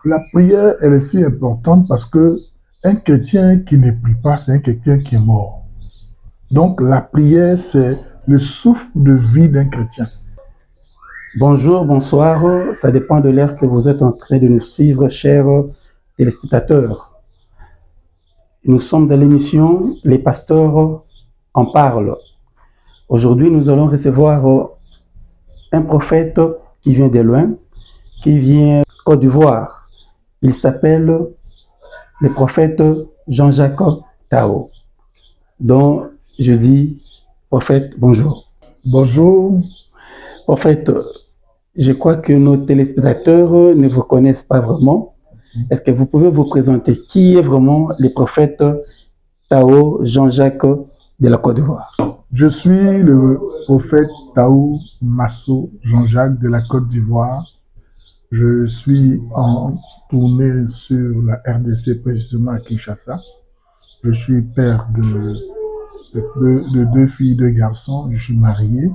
La prière, elle est si importante parce que un chrétien qui ne prie pas, c'est un chrétien qui est mort. Donc la prière, c'est le souffle de vie d'un chrétien. Bonjour, bonsoir, ça dépend de l'heure que vous êtes en train de nous suivre, chers téléspectateurs. Nous sommes dans l'émission Les pasteurs en parlent. Aujourd'hui, nous allons recevoir un prophète qui vient de loin, qui vient de Côte d'Ivoire. Il s'appelle le prophète Jean-Jacques Tao, dont je dis, prophète, bonjour. Bonjour. Prophète, je crois que nos téléspectateurs ne vous connaissent pas vraiment. Est-ce que vous pouvez vous présenter? Qui est vraiment le prophète Tao Jean-Jacques de la Côte d'Ivoire? Je suis le prophète Tao Masso Jean-Jacques de la Côte d'Ivoire. Je suis en tournée sur la RDC, précisément à Kinshasa. Je suis père de deux filles, deux garçons. Je suis marié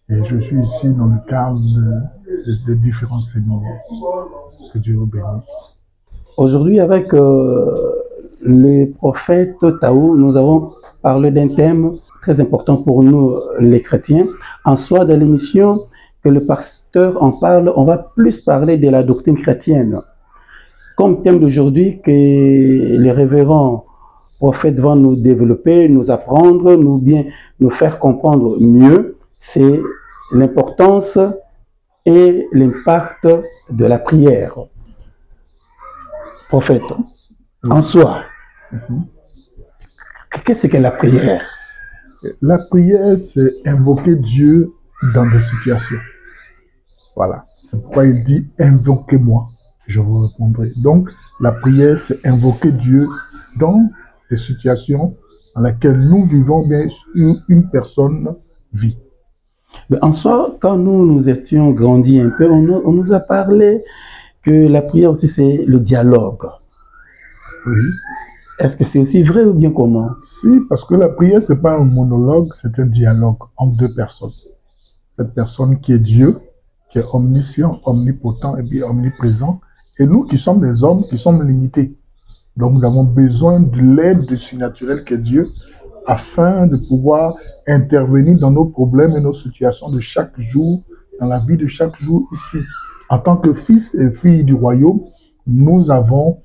et je suis ici dans le cadre de différents séminaires. Que Dieu vous bénisse. Aujourd'hui, avec le prophète Tao, nous avons parlé d'un thème très important pour nous, les chrétiens. En soi, dans l'émission que le pasteur en parle, on va plus parler de la doctrine chrétienne. Comme thème d'aujourd'hui que les révérends prophètes vont nous développer, nous apprendre, nous faire comprendre mieux, c'est l'importance et l'impact de la prière. Prophète, en soi, qu'est-ce que la prière? La prière, c'est invoquer Dieu dans des situations. Voilà. C'est pourquoi il dit « Invoquez-moi, je vous répondrai ». Donc, la prière, c'est invoquer Dieu dans des situations dans lesquelles nous vivons, bien une personne vit. Mais en soi, quand nous étions grandis un peu, on nous a parlé que la prière aussi, c'est le dialogue. Oui. Est-ce que c'est aussi vrai ou bien comment? Si, parce que la prière, ce n'est pas un monologue, c'est un dialogue entre deux personnes. Cette personne qui est Dieu, qui est omniscient, omnipotent et puis omniprésent, et nous qui sommes des hommes qui sommes limités. Donc nous avons besoin de l'aide du surnaturel qu'est Dieu afin de pouvoir intervenir dans nos problèmes et nos situations de chaque jour, dans la vie de chaque jour ici. En tant que fils et filles du royaume, nous avons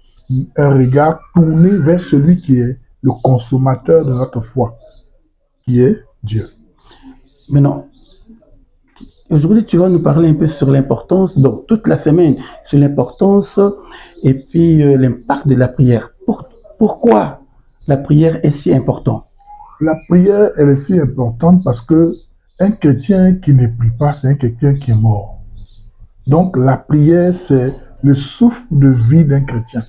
un regard tourné vers celui qui est le consommateur de notre foi, qui est Dieu. Maintenant, aujourd'hui, tu vas nous parler un peu sur l'importance, donc toute la semaine, sur l'importance et puis l'impact de la prière. Pourquoi la prière est si importante? La prière, elle est si importante parce que un chrétien qui ne prie pas, c'est un chrétien qui est mort. Donc la prière, c'est le souffle de vie d'un chrétien.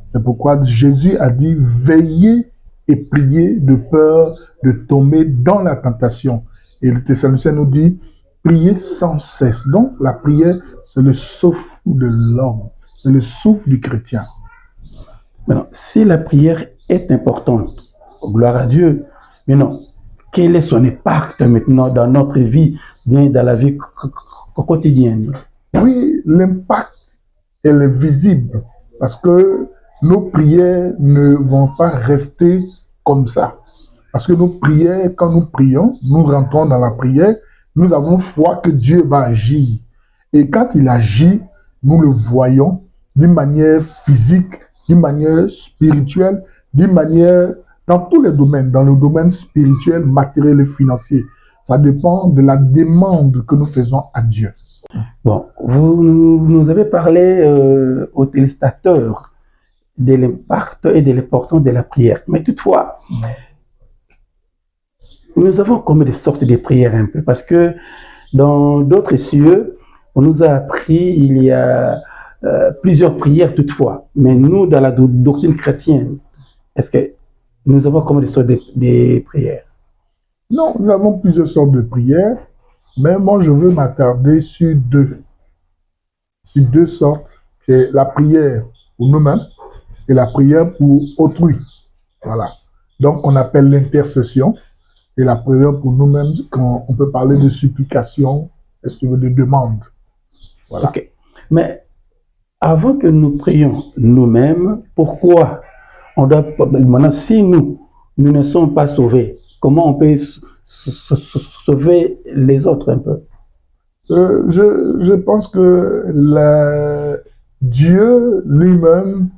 C'est pourquoi Jésus a dit « Veillez et priez de peur de tomber dans la tentation ». Et le Thessaloniciens nous dit « Priez sans cesse ». Donc la prière, c'est le souffle de l'homme, c'est le souffle du chrétien. Maintenant, si la prière est importante, gloire à Dieu, mais non, quel est son impact maintenant dans notre vie, bien dans la vie quotidienne? Oui, l'impact, elle est visible parce que nos prières ne vont pas rester comme ça. Parce que nos prières, quand nous prions, nous rentrons dans la prière, nous avons foi que Dieu va agir. Et quand il agit, nous le voyons d'une manière physique, d'une manière spirituelle, d'une manière dans tous les domaines, dans le domaine spirituel, matériel et financier. Ça dépend de la demande que nous faisons à Dieu. Bon, vous nous avez parlé aux téléspectateurs de l'impact et de l'importance de la prière. Mais toutefois, nous avons combien de sortes de prières un peu? Parce que dans d'autres cieux, on nous a appris il y a plusieurs prières toutefois. Mais nous, dans la doctrine chrétienne, est-ce que nous avons combien de sortes de prières? Non, nous avons plusieurs sortes de prières, mais moi je veux m'attarder sur deux sortes. C'est la prière pour nous-mêmes et la prière pour autrui. Voilà. Donc on appelle l'intercession et la prière pour nous-mêmes, quand on peut parler de supplication et de demande. Voilà. Ok. Mais avant que nous prions nous-mêmes, pourquoi on doit, maintenant, si nous ne sommes pas sauvés, comment on peut sauver les autres un peu? Je pense que Dieu lui-même,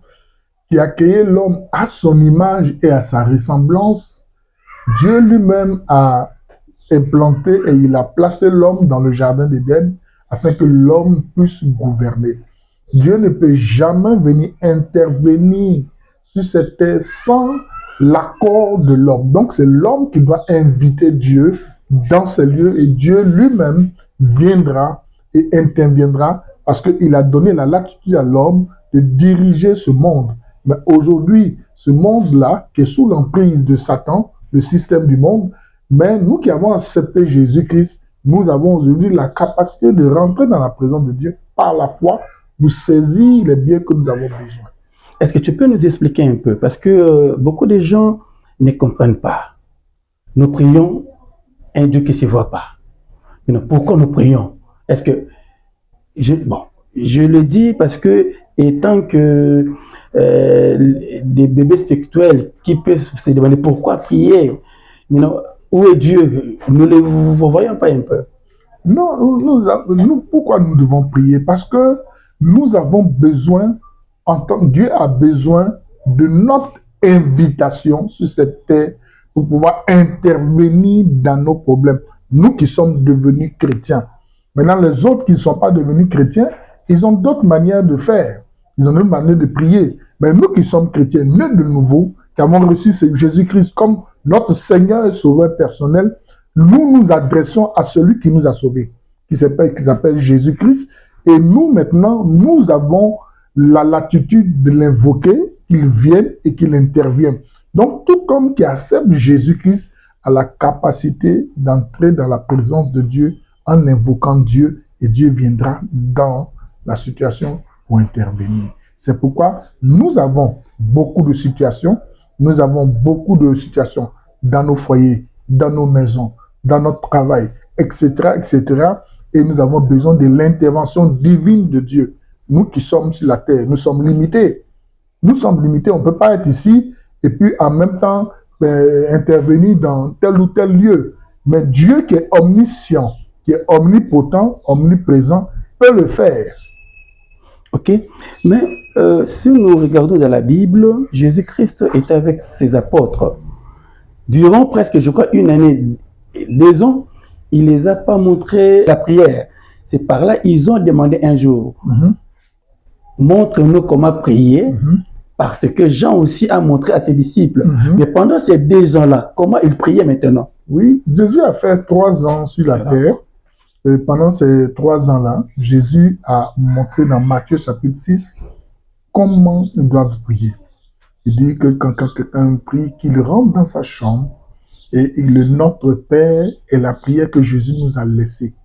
qui a créé l'homme à son image et à sa ressemblance, Dieu lui-même a implanté et il a placé l'homme dans le jardin d'Éden afin que l'homme puisse gouverner. Dieu ne peut jamais venir intervenir sur cette terre sans l'accord de l'homme. Donc c'est l'homme qui doit inviter Dieu dans ces lieux et Dieu lui-même viendra et interviendra parce qu'il a donné la latitude à l'homme de diriger ce monde. Mais aujourd'hui, ce monde-là, qui est sous l'emprise de Satan, le système du monde, mais nous qui avons accepté Jésus-Christ, nous avons aujourd'hui la capacité de rentrer dans la présence de Dieu par la foi, pour saisir les biens que nous avons besoin. Est-ce que tu peux nous expliquer un peu? Parce que beaucoup de gens ne comprennent pas. Nous prions un Dieu qui ne se voit pas. Mais pourquoi nous prions? Est-ce que... je le dis parce que, étant que des bébés spirituels qui peuvent se demander pourquoi prier, où est Dieu? Nous ne le voyons pas un peu. Non, pourquoi nous devons prier? Parce que nous avons besoin, Dieu a besoin de notre invitation sur cette terre pour pouvoir intervenir dans nos problèmes. Nous qui sommes devenus chrétiens. Maintenant, les autres qui ne sont pas devenus chrétiens, ils ont d'autres manières de faire. Ils ont une manière de prier. Mais nous qui sommes chrétiens, nés de nouveau, qui avons reçu Jésus-Christ comme notre Seigneur et Sauveur personnel, nous nous adressons à celui qui nous a sauvés, qui s'appelle Jésus-Christ. Et nous, maintenant, nous avons la latitude de l'invoquer, qu'il vienne et qu'il intervienne. Donc, tout homme qui accepte Jésus-Christ a la capacité d'entrer dans la présence de Dieu en invoquant Dieu, et Dieu viendra dans la situation pour intervenir. C'est pourquoi nous avons beaucoup de situations. Nous avons beaucoup de situations dans nos foyers, dans nos maisons, dans notre travail, etc., etc. Et nous avons besoin de l'intervention divine de Dieu. Nous qui sommes sur la terre, nous sommes limités. Nous sommes limités. On ne peut pas être ici et puis en même temps intervenir dans tel ou tel lieu. Mais Dieu qui est omniscient, qui est omnipotent, omniprésent, peut le faire. Ok, mais si nous regardons dans la Bible, Jésus-Christ était avec ses apôtres. Durant presque, je crois, 1 année, 2 ans, il ne les a pas montré la prière. C'est par là, ils ont demandé un jour, montre-nous comment prier, parce que Jean aussi a montré à ses disciples. Mais pendant ces 2 ans-là, comment ils priaient maintenant? Oui, Jésus a fait 3 ans sur la terre. Et pendant ces 3 ans-là, Jésus a montré dans Matthieu chapitre 6 comment ils doivent prier. Il dit que quand quelqu'un prie, qu'il rentre dans sa chambre et le Notre Père est la prière que Jésus nous a laissée.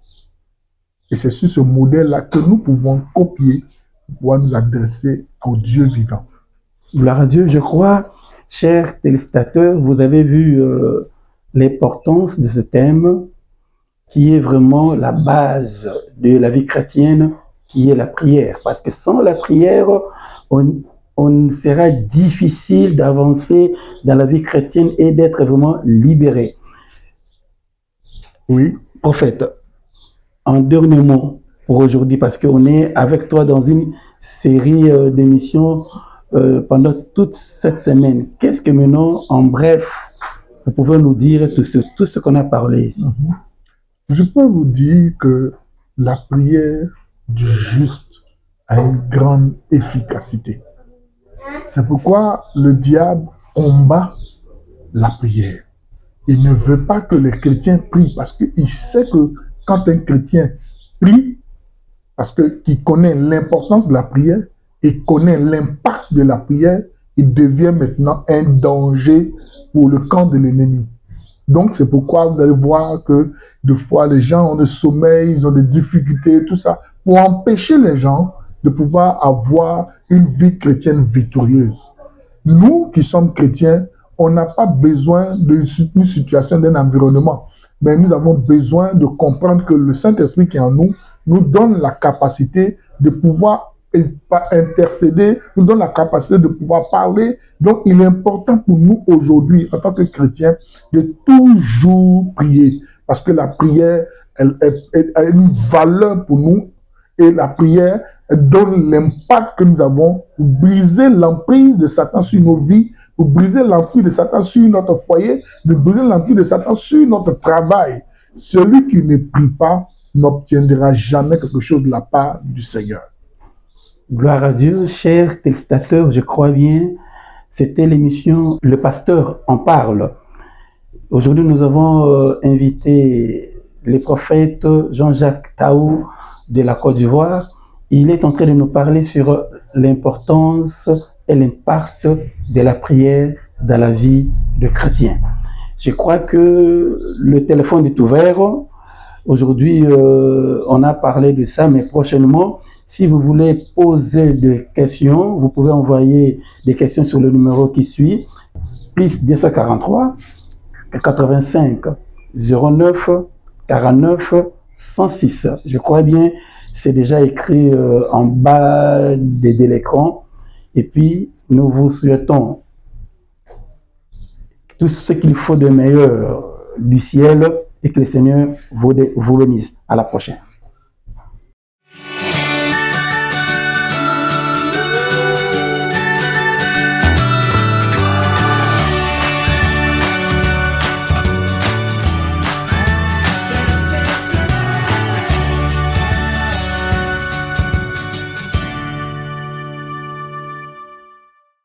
Et c'est sur ce modèle-là que nous pouvons copier pour pouvoir nous adresser au Dieu vivant. Gloire à Dieu, je crois, chers téléspectateurs, vous avez vu l'importance de ce thème qui est vraiment la base de la vie chrétienne, qui est la prière. Parce que sans la prière, on sera difficile d'avancer dans la vie chrétienne et d'être vraiment libéré. Oui. Prophète, en dernier mot pour aujourd'hui, parce qu'on est avec toi dans une série d'émissions pendant toute cette semaine. Qu'est-ce que maintenant, en bref, vous pouvez nous dire tout ce qu'on a parlé ici? Je peux vous dire que la prière du juste a une grande efficacité. C'est pourquoi le diable combat la prière. Il ne veut pas que les chrétiens prient parce qu'il sait que quand un chrétien prie, parce qu'il connaît l'importance de la prière et connaît l'impact de la prière, il devient maintenant un danger pour le camp de l'ennemi. Donc, c'est pourquoi vous allez voir que des fois, les gens ont des sommeils, ils ont des difficultés, tout ça, pour empêcher les gens de pouvoir avoir une vie chrétienne victorieuse. Nous qui sommes chrétiens, on n'a pas besoin d'une situation, d'un environnement, mais nous avons besoin de comprendre que le Saint-Esprit qui est en nous, nous donne la capacité de pouvoir et pas intercéder, nous donne la capacité de pouvoir parler. Donc, il est important pour nous aujourd'hui, en tant que chrétiens, de toujours prier. Parce que la prière, elle a une valeur pour nous. Et la prière donne l'impact que nous avons pour briser l'emprise de Satan sur nos vies, pour briser l'emprise de Satan sur notre foyer, de briser l'emprise de Satan sur notre travail. Celui qui ne prie pas n'obtiendra jamais quelque chose de la part du Seigneur. Gloire à Dieu, chers téléspectateurs, je crois bien, c'était l'émission Le Pasteur en parle. Aujourd'hui, nous avons invité le prophète Jean-Jacques Taou de la Côte d'Ivoire. Il est en train de nous parler sur l'importance et l'impact de la prière dans la vie de chrétien. Je crois que le téléphone est ouvert. Aujourd'hui, on a parlé de ça, mais prochainement, si vous voulez poser des questions, vous pouvez envoyer des questions sur le numéro qui suit, plus 243 85 09 49 106. Je crois bien, c'est déjà écrit en bas de l'écran. Et puis, nous vous souhaitons tout ce qu'il faut de meilleur du ciel et que le Seigneur vous bénisse. À la prochaine.